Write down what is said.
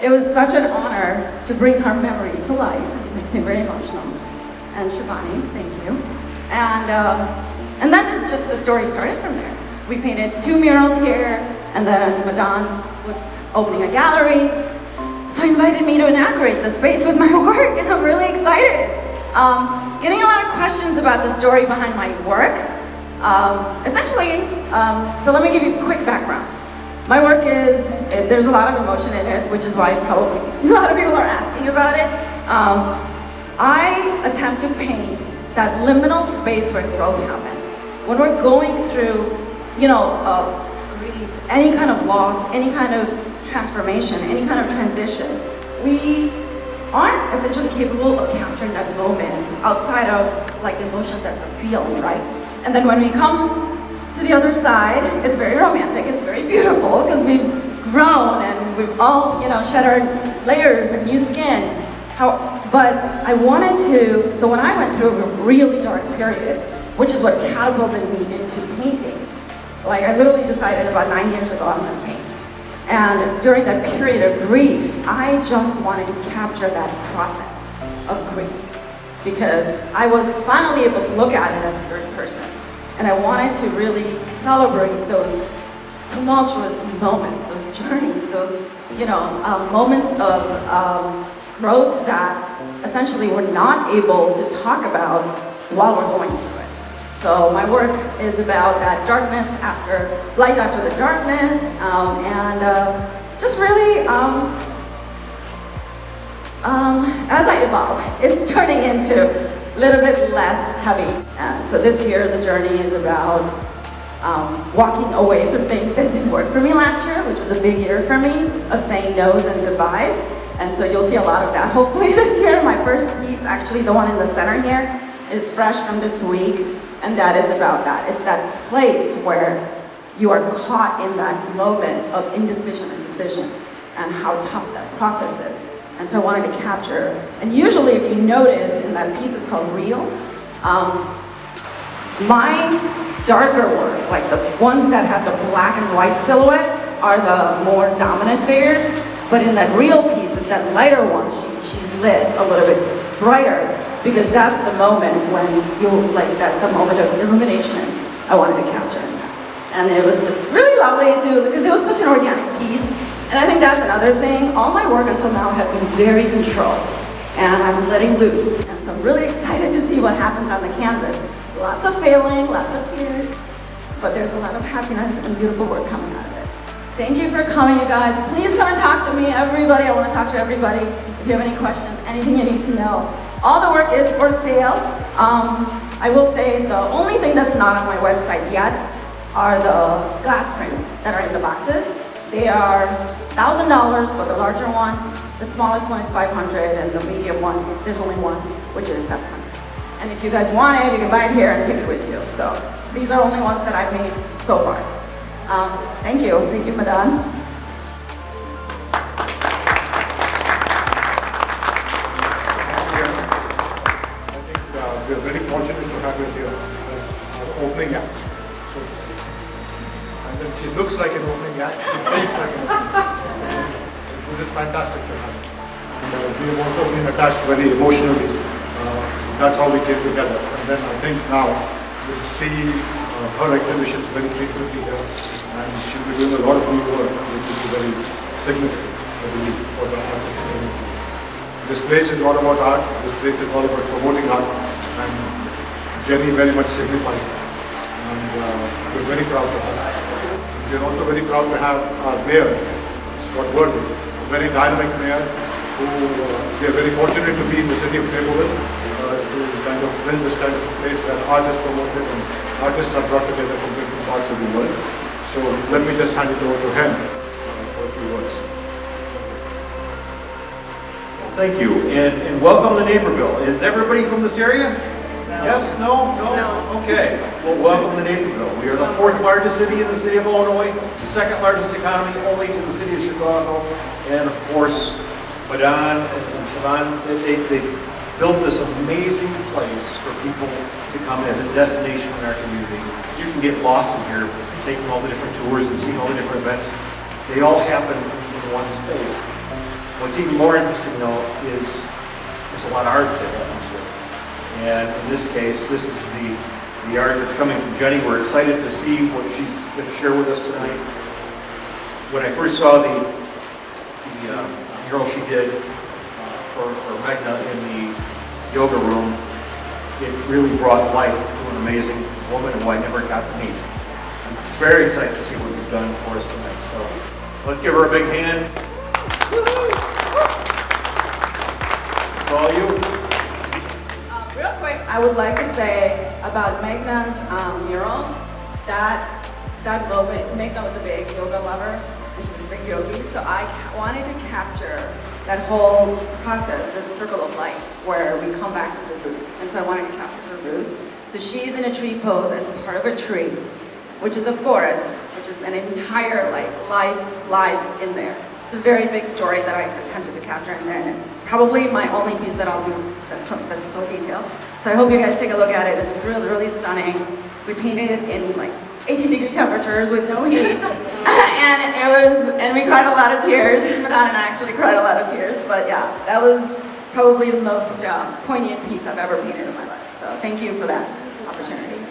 it was such an honor to bring her memory to life. It makes me very emotional. And Shivani, thank you. And then just the story started from there. We painted 2 murals here, and then Madan was opening a gallery. So he invited me to inaugurate the space with my work, and I'm really excited. Getting a lot of questions about the story behind my work. So let me give you a quick background. My work there's a lot of emotion in it, which is why probably a lot of people are asking about it. I attempt to paint that liminal space where growth happens. When we're going through, grief, any kind of loss, any kind of transformation, any kind of transition, we aren't essentially capable of capturing that moment outside of like the emotions that we're feeling, right? And then when we come to the other side, it's very romantic, it's very beautiful, because we've grown and we've all, shed our layers and new skin. But I wanted to, so when I went through a really dark period, which is what catapulted me into painting, like I literally decided about 9 years ago I'm gonna paint. And during that period of grief, I just wanted to capture that process of grief, because I was finally able to look at it as a third person. And I wanted to really celebrate those tumultuous moments, those journeys, those moments of growth that essentially we're not able to talk about while we're going through it. So my work is about that darkness after, light after the darkness, and just really, as I evolve, it's turning into a little bit less heavy. And so this year the journey is about walking away from things that didn't work for me last year, which was a big year for me, of saying no's and goodbyes. And so you'll see a lot of that hopefully this year. My first piece, actually the one in the center here, is fresh from this week, and that is about that. It's that place where you are caught in that moment of indecision and decision, and how tough that process is. And so I wanted to capture, and usually if you notice in that piece, it's called Real, my darker work, like the ones that have the black and white silhouette, are the more dominant figures. But in that Real piece, is that lighter one, she's lit a little bit brighter, because that's the moment when that's the moment of illumination I wanted to capture. And it was just really lovely because it was such an organic piece. And I think that's another thing. All my work until now has been very controlled, and I'm letting loose. And so I'm really excited to see what happens on the canvas. Lots of failing, lots of tears, but there's a lot of happiness and beautiful work coming out of it. Thank you for coming, you guys. Please come and talk to me, everybody. I want to talk to everybody. If you have any questions, anything you need to know. All the work is for sale. I will say the only thing that's not on my website yet are the glass prints that are in the boxes. They are $1,000 for the larger ones. The smallest one is $500, and the medium one, there's only one, which is $700. And if you guys want it, you can buy it here and take it with you. So these are only ones that I've made so far. Thank you, Madan. We are very fortunate to have you here as our opening act. So, and then she looks like an opening act, she paints like an opening act. This is fantastic to have. And we have also been attached very emotionally. That's how we came together. And then I think now we'll see her exhibitions very frequently here. And she'll be doing a lot of new work, which will be very significant, I believe, for the artistic community. This place is all about art. This place is all about promoting art. And Jenny very much signifies that. And we're very proud to have her. We're also very proud to have our mayor, Scott Worthy, a very dynamic mayor who we are very fortunate to be in the city of Naperville to kind of build this kind of a place where art is promoted and artists are brought together from different parts of the world. So let me just hand it over to him for a few words. Thank you, and welcome to Naperville. Is everybody from this area? No. Yes? No? No? Okay. Well, welcome to Naperville. We are the 4th largest city in the city of Illinois, 2nd largest economy only in the city of Chicago, and of course, Madan and Sivan, they built this amazing place for people to come as a destination in our community. You can get lost in here, taking all the different tours and seeing all the different events. They all happen in one space. What's even more interesting though is there's a lot of art that happens here. And in this case, this is the art that's coming from Jenny. We're excited to see what she's going to share with us tonight. When I first saw the mural she did for Megna in the yoga room, it really brought life to an amazing woman who I never got to meet. I'm very excited to see what you've done for us tonight. So let's give her a big hand. It's all you. Real quick, I would like to say about Megna's mural, that moment, Megna was a big yoga lover, and she was a big yogi, so I wanted to capture that whole process, the circle of life, where we come back to the roots. And so I wanted to capture her roots. So she's in a tree pose as part of a tree, which is a forest, which is an entire life in there. It's a very big story that I attempted to capture in there, and it's probably my only piece that I'll do that's so detailed. So I hope you guys take a look at it. It's really, really stunning. We painted it in like 18-degree temperatures with no heat, and we cried a lot of tears. Madonna and I actually cried a lot of tears, but yeah, that was probably the most poignant piece I've ever painted in my life. So thank you for that opportunity.